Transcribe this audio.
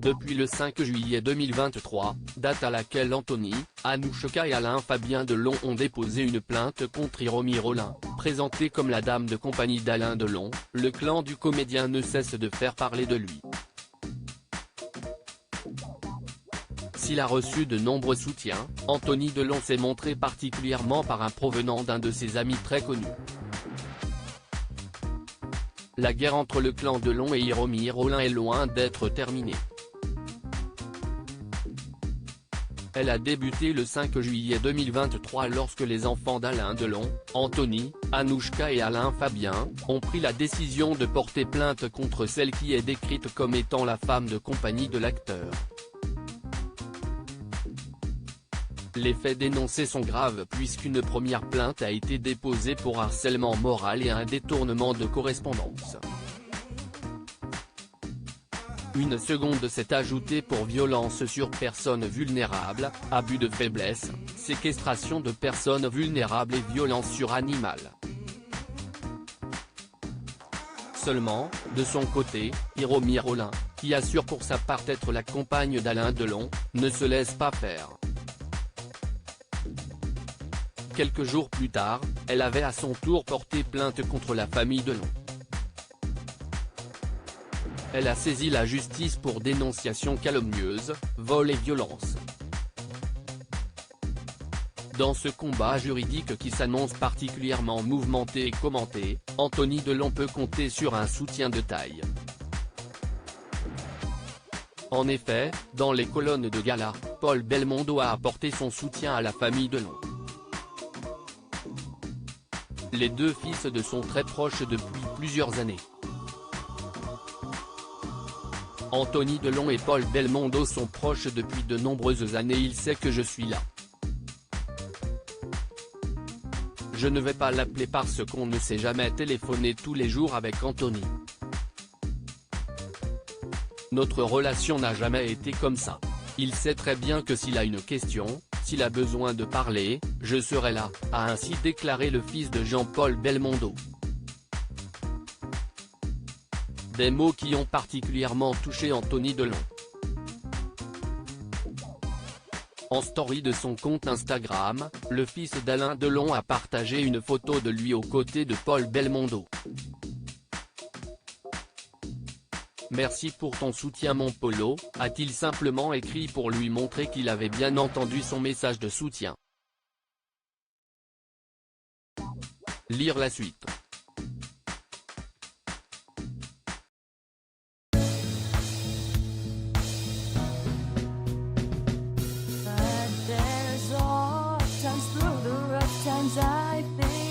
Depuis le 5 juillet 2023, date à laquelle Anthony, Anouchka et Alain Fabien Delon ont déposé une plainte contre Hiromi Rollin, présenté comme la dame de compagnie d'Alain Delon, le clan du comédien ne cesse de faire parler de lui. S'il a reçu de nombreux soutiens, Anthony Delon s'est montré particulièrement par un provenant d'un de ses amis très connus. La guerre entre le clan Delon et Hiromi Rollin est loin d'être terminée. Elle a débuté le 5 juillet 2023 lorsque les enfants d'Alain Delon, Anthony, Anouchka et Alain Fabien, ont pris la décision de porter plainte contre celle qui est décrite comme étant la femme de compagnie de l'acteur. Les faits dénoncés sont graves puisqu'une première plainte a été déposée pour harcèlement moral et un détournement de correspondance. Une seconde s'est ajoutée pour violence sur personnes vulnérables, abus de faiblesse, séquestration de personnes vulnérables et violence sur animal. Seulement, de son côté, Hiromi Rollin, qui assure pour sa part être la compagne d'Alain Delon, ne se laisse pas faire. Quelques jours plus tard, elle avait à son tour porté plainte contre la famille Delon. Elle a saisi la justice pour dénonciation calomnieuse, vol et violence. Dans ce combat juridique qui s'annonce particulièrement mouvementé et commenté, Anthony Delon peut compter sur un soutien de taille. En effet, dans les colonnes de gala, Paul Belmondo a apporté son soutien à la famille Delon. Les deux fils de sont très proches depuis plusieurs années. Anthony Delon et Paul Belmondo sont proches depuis de nombreuses années. Il sait que je suis là. Je ne vais pas l'appeler parce qu'on ne s'est jamais téléphoné tous les jours avec Anthony. Notre relation n'a jamais été comme ça. Il sait très bien que s'il a une question, s'il a besoin de parler, je serai là, a ainsi déclaré le fils de Jean-Paul Belmondo. Des mots qui ont particulièrement touché Anthony Delon. En story de son compte Instagram, le fils d'Alain Delon a partagé une photo de lui aux côtés de Paul Belmondo. Merci pour ton soutien mon Polo, a-t-il simplement écrit pour lui montrer qu'il avait bien entendu son message de soutien. Lire la suite. But there's all times through the rough times I think